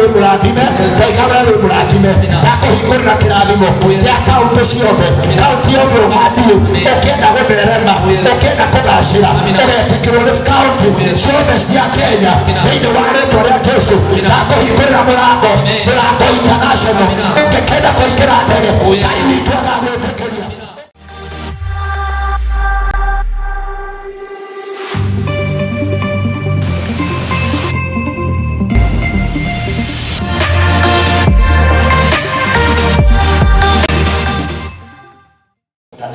we murathime Ngai we murathime ndakuhingurira kirathimo ya kaunti ciothe kaunti yothe ugathie ukienda gutherema ukienda kugacira ugetikirwo ni kaunti ciothe cia Kenya thiini wa rĩtwa rĩa Jesu ndakuhingurira murango international ukienda kuingira ndege Ngai witũ agagwĩtĩkĩria.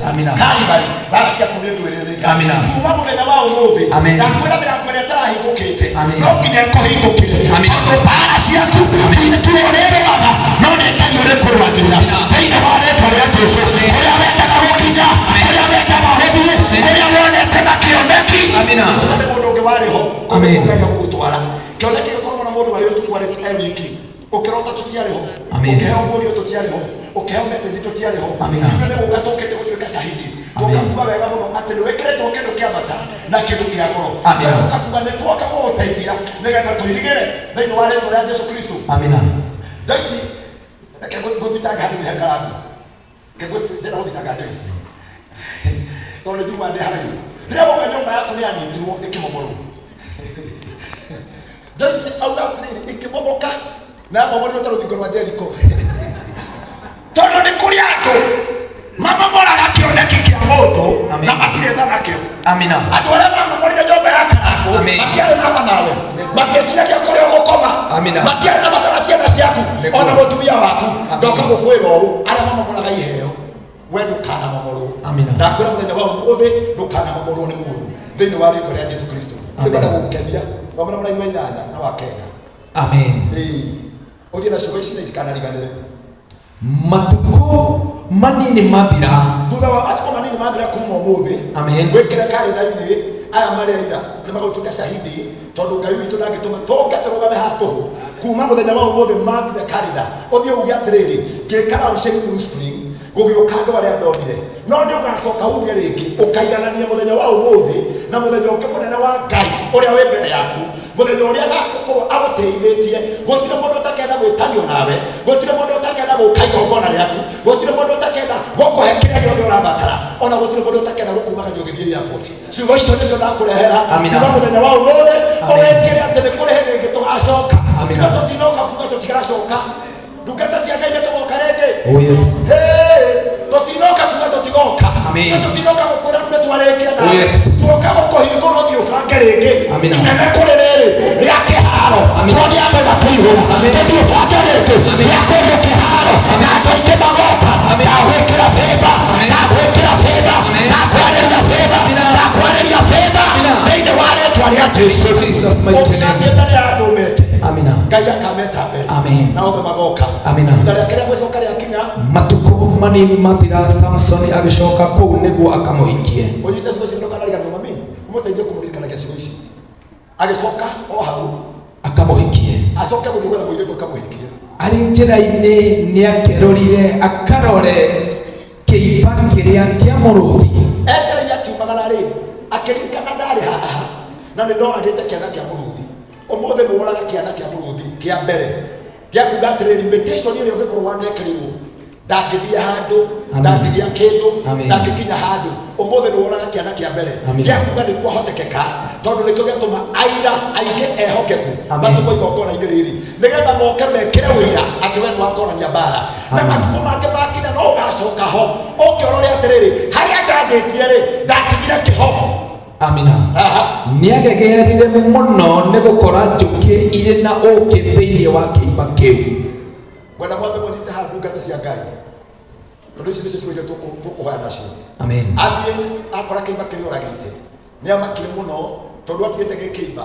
Amina. Kalibali baba cia kuretu wereka. Amina. Kuma muthenya wa umuthi. Amen. Na kwenda mirango ĩrĩa tarahingũkĩte. Amen. No nginya ĩkũhingũkire. Amina. Bara ciaku nĩkĩrore waga no nĩ Ngai ũrĩkũrũagĩrĩra. Thĩinĩ wa rĩtwa rĩa Jesũ. Ũrĩa wendaga gũkinya, ũrĩa wendaga gũthiĩ, ũrĩa wonete na kĩoneki. Amina. Nĩ mũndũ ũngĩ warĩ ho. Amen. Ngai agũgũtwara. Kĩoneki gĩkorwo na mũndũ warĩ ũtukũ arĩ wiki. Ũkĩrota tũtiarĩ ho. Amen. Ũkĩheo mũriũ tũtiarĩ ho. Ũkĩheo message tũtiarĩ ho. Amina. Nĩ gũka tũkĩte gũtuĩka shahidi. Tukakuga wega mũno atĩ nĩ wĩkĩrĩtwo kĩndũ kĩa bata na kĩndũ kĩa goro. Tukakuga nĩ twoka gũgũteithia nĩgetha tũirigĩre thĩinĩ wa rĩtwa rĩa Jesũ Kristo. Amina. Joyce reke ngũthitanga harĩ hekarangu. Ndĩna gũthitanga Joyce. Tondũ njigua ndĩ haraihu. Rĩrĩa woka nyũmba yaku nĩ yanyitirwo ĩkĩmomorwo. Joyce auga atĩrĩrĩ ĩkĩmomoka na yamomorirwo ta rũthingo rwa Jeriko. Tondũ nĩ kũrĩ andũ mamomoraga kĩoneki kĩa mũndũ na matirĩ tha nakĩo. Amina. Andũ arĩa mamomorire nyũmba ya Karangũ matiarĩ na tha nawe, matieciragia kũrĩa ũgũkoma, matiarĩ na bata na ciana ciaku ona mũtumia waku. Ndoka gũkwĩra ũũ arĩa mamomoraga iheo we ndũkanamomorwo. Na kwĩra mũthenya wa ũmũthĩ ndũkanamomorwo nĩ mũndũ thĩinĩ wa rĩtwa rĩa Jesũ Kristo. Nĩkwenda gũgũkenia thomera mũraini wa 8 na wa 9. Amen. Ũthiĩ na ciugo ici na itikanariganĩre. Matuko manini mathira. Thutha wa matuko manini mathira kuma ũmũthĩ. Amen. Wĩkĩre karenda-inĩ aya marĩa ira nĩ magũtuĩka shahidi tondũ Ngai witũ ndangĩtũma tũke tũrũgame haha tũhũ. Kuma mũthenya wa ũmũthĩ mathira karenda ũthiĩ uge atĩrĩrĩ ngĩikara Ocean Blue Spring gũgĩũka andũ arĩa ndonire no nĩ ũgacoka uge rĩngĩ ũkaiganania mũthenya wa ũmũthĩ na mũthenya ũngĩ mũnene wa Ngai ũrĩa wĩ mbere yaku mũthenya ũrĩa agakorwo agũteithĩtie. Gũtirĩ mũndũ ũtakenda gwĩtanio nawe, gũtirĩ mũndũ ũtakenda gũka igongona rĩaku, gũtirĩ mũndũ ũtakenda gũkũhe kĩrĩa gĩothe ũrabatara, ona gũtirĩ mũndũ ũtakenda gũkumagania ũgĩthiĩ airport. Ciugo icio nĩcio ndakũrehera kuuma mũthenya wa ũmũthĩ ũgĩkĩre atĩ nĩ kũrĩ hĩndĩ ĩngĩ tũgacoka. Na tũtinoka kuga tũtigacoka. Ndungata cia Ngai nĩ tũgoka rĩngĩ. Tũtinoka kuga tũtigoka. Tũtinoka gũkwĩra nĩtwarĩkia nawe. Tuoka gũkũhingũra ũthiĩ ũbange rĩngĩ. Inene kũrĩ rĩrĩ rĩa kĩharo tondĩ andũ makĩihũra. Tũthiĩ ũbange rĩngĩ rĩa kũndũ kĩharo na andũ aingĩ magoka na gwĩkĩra bĩmba na gwĩkĩra bĩmba na kwarĩria bĩmba na kwarĩria bĩmba thĩinĩ wa rĩtwa rĩa Jesũ. Ũngĩthiĩ mbere ya andũ mete Ngai akameta mbere na othe magoka. Na rĩa kĩrĩa gwĩcoka rĩakinya matuko manini mathira Samson agĩcoka kũu nĩguo akamũhikie. Ũnyite ciugo ici ndũkanariganĩrwo mami ũmũteithie kũmũririkanagia ciugo ici. Agĩcoka o hau akamũhikie. Acoke gũthiĩ gwetha mũirĩtu akamũhikie. Arĩ njĩra-inĩ nĩakerorire akarore kĩimba kĩrĩa kĩa mũrũthi. Etereire akiumagara rĩ akĩririkana ndarĩ haha na nĩ ndoragĩte kĩana kĩa mũrũthi. Ũmũthĩ nĩ woraga kĩana kĩa mũrũthi kĩa mbere gĩakuga atĩrĩrĩ invitation ĩrĩa ũngĩkorwo wanekĩrirwo ndangĩthiĩ handũ ndangĩgĩa kĩndũ ndangĩkinya handũ. Ũmũthĩ nĩ woraga kĩana kĩa mbere gĩakuga nĩ kwahotekeka tondũ nĩkĩo gĩatũma aira aingĩ ehokeku matukũ igongona-inĩ rĩrĩ nĩgetha moke mekĩre wĩira atĩ we nĩ watorania mbara na matukũ mangĩ makinya no ũgacoka ho ũkĩorore atĩrĩrĩ harĩa ndangĩtire rĩ ndatigire kĩhomo. Amina. Nĩagegearire mũno nĩ gũkora njũkĩ irĩ na ũũkĩ thĩinĩ wa kĩimba kĩu. Wenda mwambe mũnyite haha ndungata cia Ngai tondũ ici nĩcio ciugo tũkũhoya nacio. Amen. Athiĩ akora kĩimba kĩrĩa ũragĩte nĩamakire mũno tondũ atigĩte gĩkĩimba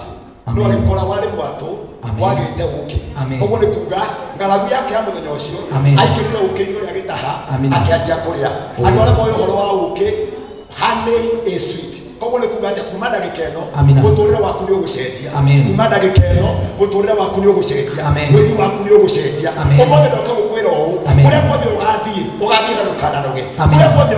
no agĩkora warĩ mwatũ wagĩte ũũkĩ. Ũguo nĩ kuga ng'aragu yake ya mũthenya ũcio aikĩrire ũũkĩ-inĩ ũrĩa agĩtaha akĩanjia kũrĩa. Andũ arĩa moĩ ũhoro wa ũũkĩ honey is sweet. Koguo nĩ kuga atĩ kuma ndagĩka ĩno mũtũrĩre waku nĩ ũgũcenjia. Kuma ndagĩka ĩno mũtũrĩre waku nĩ ũgũcenjia. Wĩigi waku nĩ ũgũcenjia. Ũmũthĩ ndoka gũkwĩra ũũ kũrĩa guothe ũgathiĩ na ndũkananoge. Kũrĩa guothe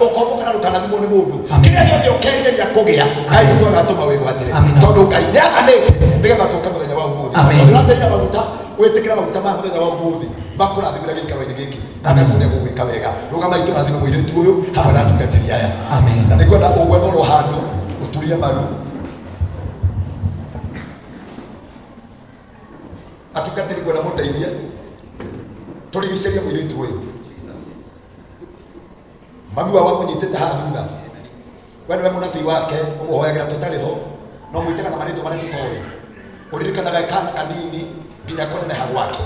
ũkomboka na ndũkanathimwo nĩ mũndũ. Kĩrĩa gĩothe ũkerirĩria kũgĩa Ngai nĩ agatũma wĩgwatĩre tondũ Ngai nĩathanĩte nĩgetha tũke mũthenya wa ũmũthĩ. Tondũ ũrateire maguta wetekera maguta ma muthenya wa umuthi makurathimira gikaro-ini giki kana turia gugwika wega rugama itu rathime muiritu uyu hamwe na atungatiri aya amen na nikwenda ugwethorwo handu uturie maru atungatiri kwenda muteithie turigiceria muiritu uyu mami wa wamunyitete haha thutha wena we munabii wake umuhoyagira tutariho no mwitega na marĩtwa marĩa tũtoĩ ũririkanaga kana kanini nginya kũneneha gwake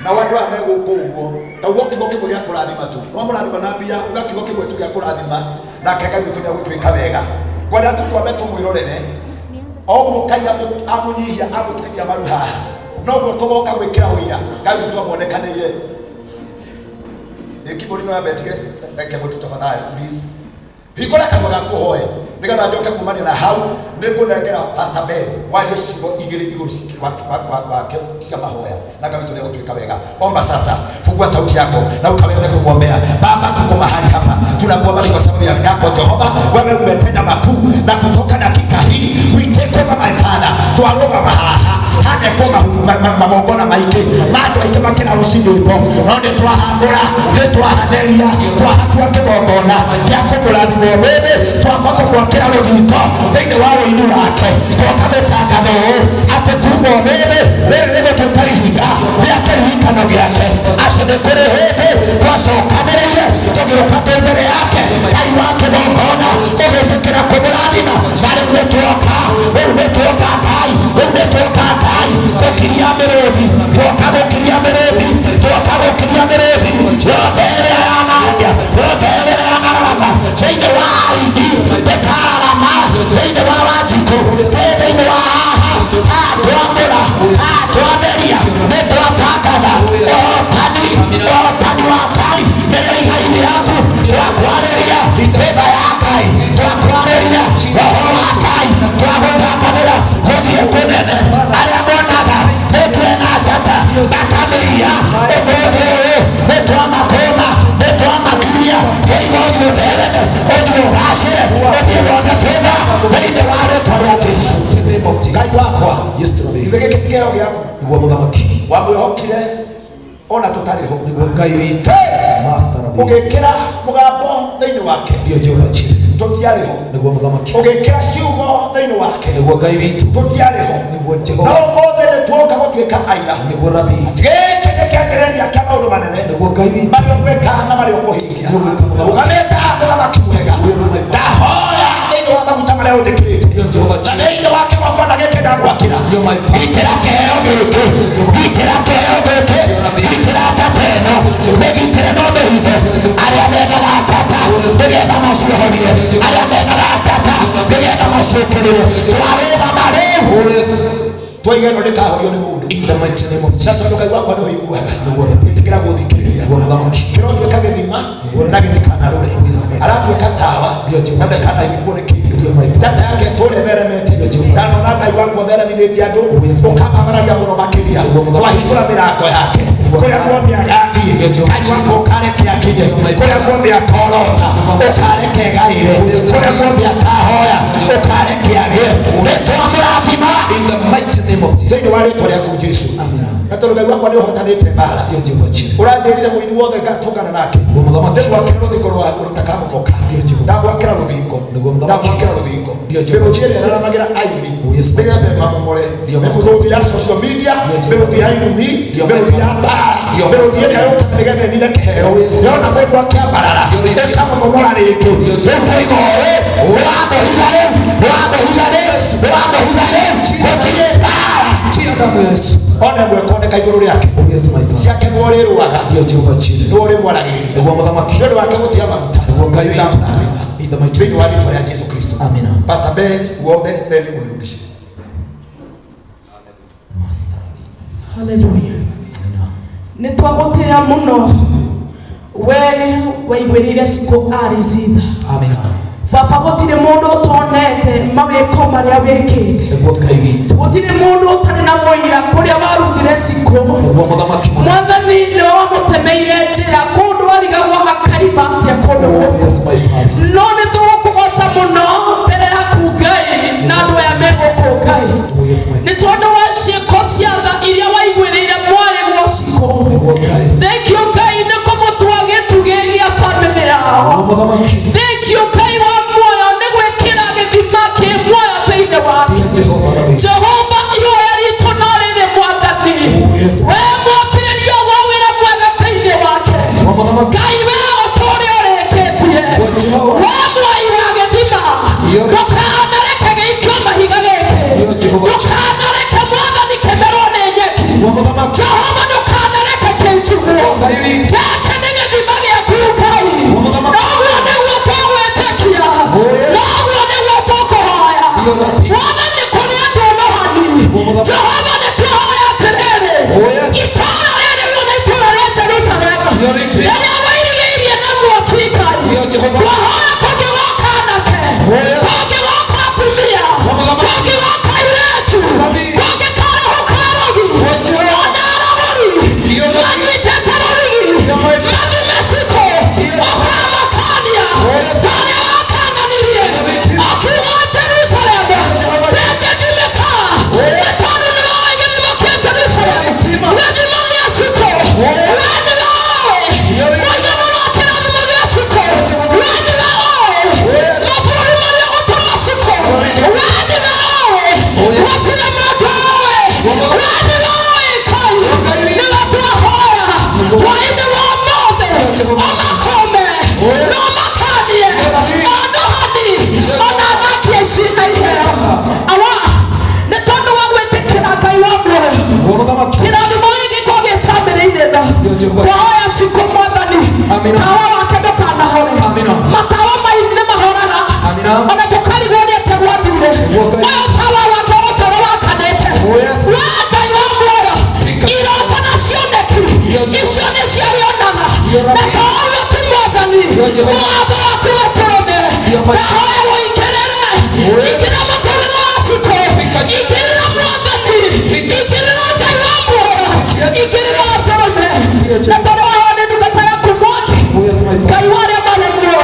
na wandu aya megũkũ ũguo tauga kiugo kĩmwe gĩa kũrathima tu no mũrathima na mbia uga kiugo kĩmwe tu gĩa kũrathima nake Ngai witũ nĩagũtwĩka wega kwenda tu twambe tũmwĩrorere oguo Ngai amũnyihia amũtũmia maru haha noguo tũgoka gwĩkĩra ũira Ngai witũ amuonekanĩire keyboard no yabetige reke mũtu tafadhali please hikora kanwa gaku hoye nigetha njoke kumania na hau nikunengera Pastor Ben warie ciugo igĩrĩ igũrũ wake cia mahoya na Ngai witũ nĩagũtwĩka wega. Omba sasa, fungua sauti yako na ukaweze kumwombea. Baba, tuko mahali hapa tunakuomba kwa sababu yako Jehova, wewe umetenda makuu na kutoka dakika hii uitekwa my Father twaroga mahaha hane kwa magongona maingĩ matu aingĩ makĩra rũcinĩ rũo no nĩ twahambũra nĩ twahatheria twahatua kĩgongona gĩa kũmũrathimwo wĩthĩ twakwa kũmwakĩra rũthingo thĩinĩ wa wĩini wake twoka gũtangatha ũũ atĩ kumwo wĩthĩ rĩrĩ rĩgũtuĩka ihiga rĩa kĩririkano gĩake atĩ nĩ kũrĩ hĩndĩ twacokanĩrĩire tũgĩũka twĩ mbere yake Ngai wa kĩgongona ũgĩtĩkĩra kũmũrathima na rĩu nĩ tuoka Ngai rĩu nĩ tuoka Ngai gũkiria mĩrũthi tuoka gũkiria mĩrũthi tuoka gũkiria mĩrũthi yothe ĩrĩa yanania yothe ĩrĩa yanararama thĩinĩ wa aini ĩkararama thĩinĩ wa Wanjikũ thĩinĩ wa haha twamũra twatheria nĩ twatangatha ũhotani wa Ngai mĩrĩiga-inĩ yaku twakwarĩria thĩba ya Ngai twakwarĩria roho wa Ngai twagũtangathĩra gũthiĩ kũnene arĩa monaga nĩtwena njata ndakamĩria ũmũthĩ ũyũ nĩtwamakũma nĩtwamakiria tũigoi mũtherere ũthiĩ ũgacĩre ũthiĩ wone bĩtha thĩinĩ wa rĩtwa rĩa Jesũ. Ngai wakwa githĩ gĩkĩ kĩheo gĩaku nĩguo mũthamaki wamwĩhokire ona tũtarĩho nĩguo Ngai witũ ũgĩkĩra mũgambo thĩinĩ wake ndio Jehova Jireh tũtiarĩho nĩguo mũthamaki ũgĩkĩra ciugo thĩinĩ wake nĩguo Ngai witũ tũtiarĩho nĩguo Jehova no ũmũthĩ nĩtuoka gũtuĩka aira nĩguo Rabi gĩkĩ nĩ kĩambĩrĩria kĩa maũndũ manene nĩguo Ngai witũ marĩa ũgwĩka na marĩa ũkũhingia ũgamĩta mũthamaki mwega ndahoya thĩinĩ wa maguta marĩa ũthĩkĩrĩte na thĩinĩ wa kĩgongona gĩkĩ ndagwakĩra gitĩra kĩheo gĩkĩ gitĩra kĩheo gĩkĩ gitĩra njata ĩno mĩgitĩre no mĩhithe arĩa menaga njata nĩgetha maciohorie arĩa menaga njata nĩgetha maciũkĩrĩre twarũgama rĩu twaige ĩno ndĩkahorio nĩ mũndũ in the mighty name of Jesus. Ngai wakwa nĩ ũiguaga ĩtĩkĩra gũthikĩrĩria kĩrotuĩka gĩthima na gĩtikanarũre aratuĩka tawa na ndakanaithikwo nĩ kĩndũ njata yake tũrĩtheremete ndanona Ngai wakwa ũtheremithĩtie andũ ũkamamaragia mũno makĩria twahingũra mĩrango yake kũrĩa guothe agathiĩ Ngai wakwa ũkareke akinye kũrĩa guothe akorota ũkareke gaĩre kũrĩa guothe akahoya ũkareke agĩe nĩtwamũrathima in the mighty name of Jesus. Thĩinĩ wa rĩtwa rĩaku Jesũ na tondũ Ngai wakwa nĩũhotanĩte mbara ũranjĩrire mũini wothe ngatũngana nake ndĩgwakĩra rũthingo rwaku rũtakamomoka ndagwakĩra rũthingo mĩrũthi ĩrĩa ĩraramagĩra aini nĩgetha mamomore mĩrũthi ya social media mĩrũthi ya irumi mĩrũthi ya mbara mĩrũthi ĩrĩa yũkaga nĩgetha ĩnine kĩheo yona mũndũ akĩambarara ĩkamomomora rĩngĩ rĩu tũiga ũũ wamũhitha gũtirĩ mbara ona mwĩkoneka igũrũ rĩake ciake nĩũrĩrũaga nĩũrĩmwaragĩrĩria nĩũndũ wake gũtiga maguta thĩinĩ wa rĩtwa rĩa Jesũ Kristo. Pastor Ben uombe then unirudishe. Hallelujah. Nĩtwagũtĩĩa mũno we waigwĩrĩire cikũ arĩ citha. Amen. Baba gũtirĩ mũndũ ũtonete mawĩko marĩa wĩkĩte gũtirĩ mũndũ ũtarĩ na mũira kũrĩa warutire cikũ Mwathani nĩ wamũtemeire njĩra kũndũ arigagwo akarima atĩa kũndũ no nĩtũgũkũgoca mũno mbere yaku Ngai na andũ aya megũkũ Ngai nĩ tondũ wa ciĩko cia tha iria waigwĩrĩire mwathani Jehova ndukanareke kiuchuguo tete nige thima giaku Ngai noguo nĩguo twagwĩtĩkia noguo nĩguo tũkũhoya Mwathani kũrĩ andũ anohani Jehova nĩtũhoya atĩrĩrĩ itũũra rĩrĩ rĩu nĩ itũũra rĩa Jerusalemu rĩrĩa wairigĩirie na mwaki Ngai twahoya kũngĩgoka anake kũngĩgoka atumia kũngĩgoka airĩtu kũngĩkarahũka arogi ona arogori manyitĩte rũrigi mathi Mexico okamakania tarĩa wakananirie akiuga Jerusalemu ndĩngĩthimĩka nĩ tondũ nĩwe wa gĩthimo kĩa Jerusalemu gĩthimo gĩa Siko we nĩwe oĩ mũigana wa kĩrathimo gĩa Siko we nĩwe oĩ mabũrũri marĩa gũtũma Siko we nĩwe oĩ gũtirĩ mũndũ oĩ we nĩwe oĩ Ngai nĩwe twahoya hwaĩ-inĩ wa ũmũthĩ omakome no makanie anohani ona thaki aici a iheo awa nĩ tondũ wa gwĩtĩkĩra Ngai wa muoyo kĩrathimo gĩkĩ gĩkorwo gĩ bamĩrĩ-inĩ ĩno twahoya Siko Mwathani tawa wake ndũkanahore matawa maitũ nĩ mahoraga ona tũkarigwo nĩ atĩa gwathire ũyũ tawa wake ũtũũro wakanĩte we Ngai wa muoyo irota na cioneki icio nĩ ciarĩonaga na tawa tu Mwathani mũgambo waku gatũrũmĩre tahoya ũingĩrĩre ingĩra mũtũũrĩre wa Siko ingĩrĩra Mwathani ingĩrĩra Ngai wa muoyo ingĩrĩra gatũrũmĩre na tondũ waheo nĩ ndungata yaku mwaki Ngai wa arĩa marĩ muoyo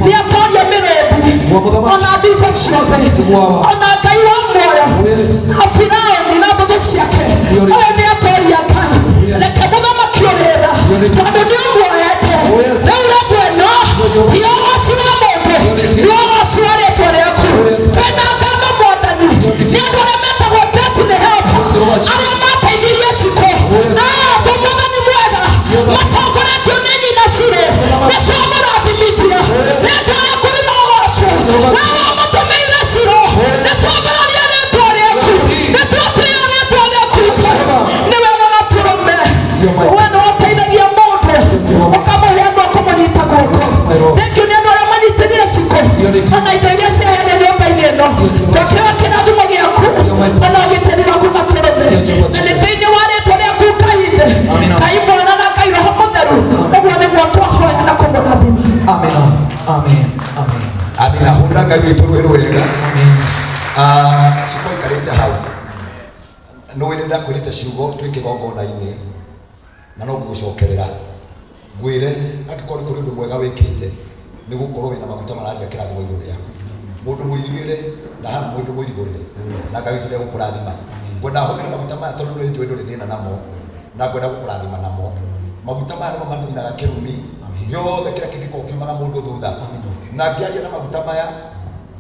nĩ atoria mĩrũthi ona ndiba ciothe ona Ngai wa muoyo na Firaũni na mbũtũ ciake ũyũ nĩ atoria Ngai reke mũthamaki ũrĩra tondũ nĩ ũmuoyete rĩu rĩmwe ĩno ti ũgooci wa mũndũ nĩ ũgooci wa rĩĩtwa rĩaku twĩna ngatho Mwathani nĩ andũ arĩa metagwo destiny helper arĩa mateithirie Siko tũ Mwathani mwega matongoretio nĩ nyina Sirĩ nĩ twamũrathimithia rĩĩtwa rĩaku nĩ mũgooci we wamũtũmĩire Sirũ nĩ twambararia rĩĩtwa rĩaku nĩ twatĩĩa rĩĩtwa rĩaku nĩ wega gatũrũmĩre we nĩ wateithagia mũndũ ũkamũhe andũ a kũmũnyita guoko thengio nĩ andũ arĩa manyitĩrĩire Siko ona indo iria ciaheanwo nyũmba-inĩ ĩno tũkĩoya kĩrathimo gĩaku ona ũgitĩri waku gatũrũmĩre na nĩ thĩinĩ wa rĩĩtwa rĩaku Ngai thĩ Ngai Mwana na Ngai Roho Mũtheru ũguo nĩguo twahoya na kũmũrathima amina hũra Ngai witũ rũĩ rwega Siko ikarĩte hau nĩ ndakwĩrĩte ciugo twĩ kĩgongona-inĩ na no ngũgũcokerera ngwĩre angĩkorwo nĩ kũrĩ ũndũ mwega wĩkĩte nĩ gũkorwo wĩna maguta mararia kĩrathimo igũrũ rĩaku mũndũ mũirigĩre ndahana mũndũ mũirigũrĩre na Ngai witũ nĩegũkũrathima ngwenda hũthĩre maguta maya tondũ nĩ twĩ ndũrĩ thĩna namo na ngwenda gũkũrathima namo maguta maya nĩmo maninaga kĩrumi gĩothe kĩrĩa kĩngĩkorwo kiumaga mũndũ thutha na ngĩaria na maguta maya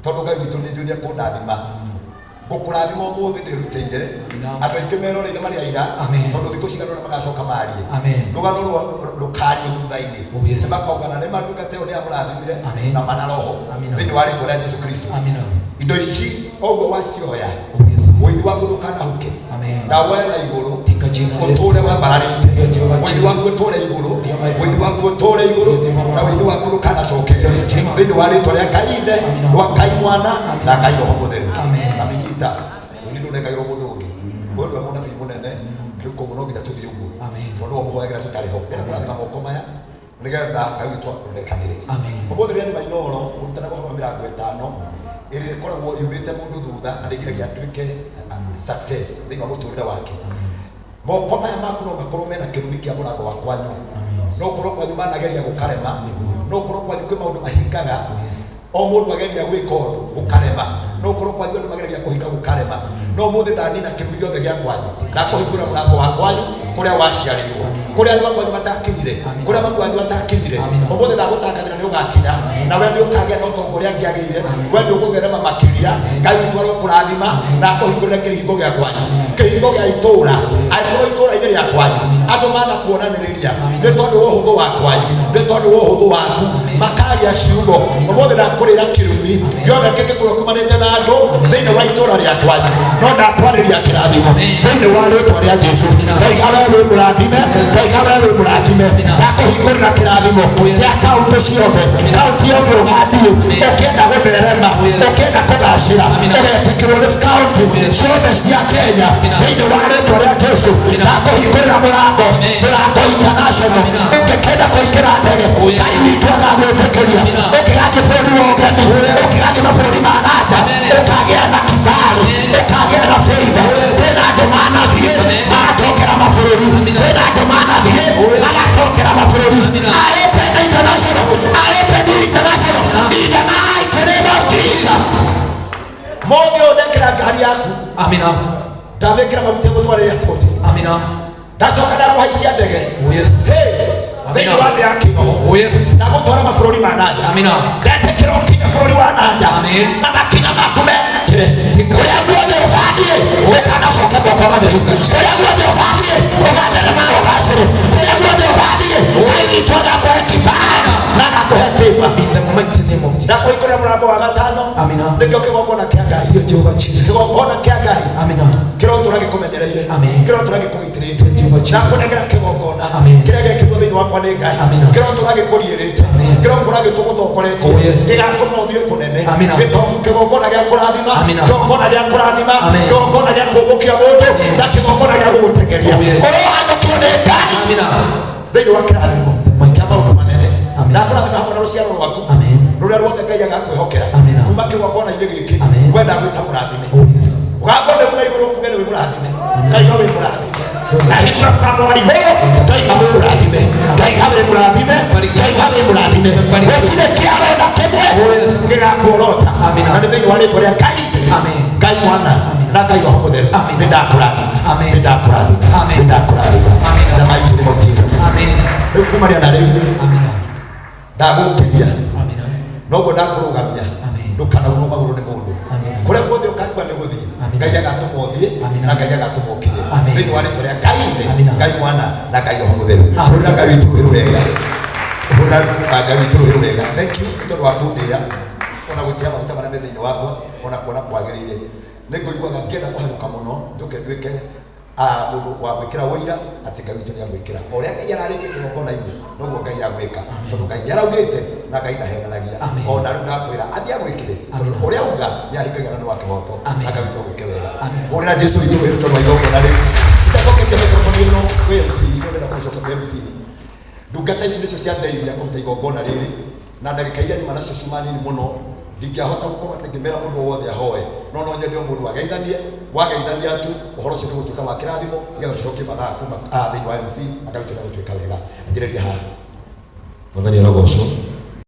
tondũ Ngai witũ nĩ njũria kũndathima ngũkũrathima ũmũthĩ ndĩrutĩire andũ aingĩ meroreire marĩ aira tondũ thikũ cigana ũrĩa magacoka marie rũgano rũkario thutha-inĩ nĩ makaugana nĩ mandungata ĩyo nĩ amũrathimire na mana roho thĩinĩ wa rĩĩtwa rĩa Jesũ Kristo indo ici ũguo wacioya ũini waku ndũkanahuke na woe na igũrũ ũtũũre wambararĩte ũini waku ũtũũre igũrũ ũini waku ũtũũre igũrũ na ũini waku ndũkanacokere thĩinĩ wa rĩĩtwa rĩa Ngai Ithe rwa Ngai Mwana na Ngai Roho Mũtheru na mĩnyita ũini ndũnengagĩrwo mũndũ ũngĩ ũyũ nĩwe mũnabii mũnene rĩu koguo no nginya tũthiĩ ũguo tondũ wamũhoyagĩra tũtarĩ ho ena kũrathima moko maya nĩgetha Ngai witũ akũrekanĩre ũmũthĩ rĩa thima inoro ũrutana kwa mĩrango ĩtano ĩrĩa ĩkoragwo yumĩte mũndũ thutha na nĩngiragia atuĩke success thĩinĩ wa mũtũũrĩre wake moko maya maku no makorwo mena kĩrumi kĩa mũrango wa kwanyu no ũkorwo kwanyu manageria gũkarema no ũkorwo kwanyu kwĩ maũndũ mahingaga o mũndũ ageria gwĩka ũndũ gũkarema no ũkorwo kwanyu andũ mageria kũhinga gũkarema no mũthĩ ndanina kĩrumi gĩothe gĩa kwanyu ndakũhingũra mũrango wa kwanyu kũrĩa waciarĩirwo kũrĩa andũ akwanyu matakinyire kũrĩa mamu wanyu matakinyire ũmũthĩ ndagũtangathĩra nĩ ũgakinya na we nĩ ũkagĩa na ũtonga ũrĩa angĩagĩire we nĩ ũgũtherema makĩria Ngai witũ arokũrathima na akũhingũrĩre kĩhingo gĩa kwanyu kĩhingo gĩa itũũra angĩkorwo itũũra-inĩ rĩa kwanyu andå mana kuonanĩrĩria nĩ tondũ wa ũhũthũ wa kwanyu, nĩ tondũ wa ũhũthũ waku makaria ciugo. Ũmũthĩ ndakũrĩra kĩrumi gĩothe kĩngĩkorwo kumanĩte na andũ thĩinĩ wa itũũra rĩa kwanyu, no ndatwarĩria kĩrathimo thĩinĩ wa rĩĩtwa rĩa Jesũ. Ndaiga wee wĩ mũrathime, ndaiga wee wĩ mũrathime, ndakũhingũrĩra kĩrathimo gĩa kaũntĩ ciothe, kaũntĩ yothe ũgathiĩ ũkĩenda gũtherema, ũkĩenda kũgacĩra, ũgetĩkĩrwo nĩ kaũntĩ ciothe cia Kenya thĩinĩ wa rĩĩtwa rĩa Jesũ. Ndakũhingũrĩra mũrango international, ũngĩkĩenda kũingĩra ndege Ngai witũ agagwĩtĩkĩria, ũkĩgathiĩ bũrũri wa ũgeni, ũkĩgathiĩ mabũrũri ma nanja, ũkagĩa na kibali, ũkagĩa na faida. Kwĩna andũ manathiĩ magatongera mabũrũri, kwĩna andũ manathiĩ magatongera mabũrũri. Open international, open international in the mighty name of Jesus. Mũthĩ ũndekĩra ngari yaku, amina, ndamĩkĩra maguta gũtwara airport, amina, ndacoka ndakũhaicia ndege, thĩinĩ wa thĩ ya kĩng'oho ndagũtwara mabũrũri ma nanja, amina, ndetĩkĩra ũkinye bũrũri wa nanja na makinya maku mekĩre kũrĩa guothe ũgathiĩ ũkanacoka moko matheru, kũrĩa guothe ũgathiĩ ũgatherema na ũgacĩre, kũrĩa guothe ũgathiĩ Ngai witũ agakũhe kibali na agakũhe favor in the mighty name of Jesus. Ndakũhingũrĩra mũrango wa gatano, amina, nĩkĩo kĩgongona kĩa Ngai, kĩgongona kĩa Ngai, amina, kĩrotũra gĩkũmenyereire, kĩrotũra gĩkũgitĩrĩte, ndakũnengera kĩgongona kĩrĩa gĩkĩrwo thĩinĩ wakwa nĩ Ngai, kĩrotũra gĩkũriĩrĩte, kĩrotũra gĩtũgũtongoretie, gĩgatũma ũthiĩ kũnene, kĩgongona gĩa kũrathima, kĩgongona gĩa kũrathima, kĩgongona gĩa kũmbũkia mũndũ na kĩgongona gĩa gũgũteng'eria ũrohanũkio nĩ Ngai thĩinĩ wa kĩrathimo kĩa maũndũ manene. Ndakũrathima hamwe na rũciaro rwaku rũrĩa ruothe Ngai agakwĩhokera kuma kĩgongona-inĩ gĩkĩ, wenda gwĩta mũrathime, ũgakona uma igũrũ kuge nĩ wĩ mũrathime, ndaiga wĩ mũrathime, ndahingũra mũrango wa igũrũ, ndaiga wĩ mũrathime, ndaiga wĩ mũrathime, ndaiga wĩ mũrathime, gũtirĩ kĩaro na kĩmwe gĩgakuorota, na nĩ thĩinĩ wa rĩĩtwa rĩa Ngai Mwana na Ngai Roho Mũtheru nĩ ndakũrathima, nĩ ndakũrathima, nĩ ndakũrathima in the mighty name of Jesus. Rĩu kuma rĩana rĩu ndagũkĩria, noguo ndakũrũgamia, ndũkanaunwo magũrũ nĩ mũndũ, kũrĩa guothe ũkakua nĩ gũthiĩ Ngai agatũma ũthiĩ na Ngai agatũma ũkinyĩ thĩinĩ wa rĩĩtwa rĩa Ngai Mwana na Ngai Roho Mũtheru. Hũrĩra Ngai witũ rũhĩ rwega, hũrĩra Ngai witũ rũhĩ rwega. Thank you nĩ tondũ wa kũndĩa ona gũtia maguta marĩa me thĩinĩ wakwa ona kuona kwagĩrĩire. Nĩ ngũiguaga ngĩenda kũhanyũka mũno njoke nduĩke mũndũ wa gwĩkĩra ũira atĩ Ngai witũ nĩ agwĩkĩra o ũrĩa Ngai ararĩkia kĩgongona-inĩ noguo Ngai agwĩka, tondũ Ngai nĩaraugĩte na Ngai ndahenanagia, ona rĩu ndakwĩra athiĩ agwĩkĩre, tondũ ũrĩa auga nĩahingagia na nĩ wa kĩhoto na Ngai witũ agwĩke wega. Hũrĩra Jesũ witũ rũhĩ tondũ wa igongona rĩu. Itacoketie microphone ĩno kwĩ MC, no ndenda kũcoka kwĩ MC. Ndungata ici nĩcio ciandeithia kũruta igongona rĩrĩ, na ndagĩka iria nyuma nacio ciuma nini mũno ndingĩahota gũkorwo atĩ ngĩmera mũndũ wothe ahoe, no nyende o mũndũ ageithanie, wageithania tu ũhoro ũcio nĩgũtuĩka wa kĩrathimo, nĩgetha tũcokie mathaa kuma thĩinĩ wa MC akawĩtwo nĩ gũtuĩka wega. Njĩrĩria haha. Mwathani arogocwo.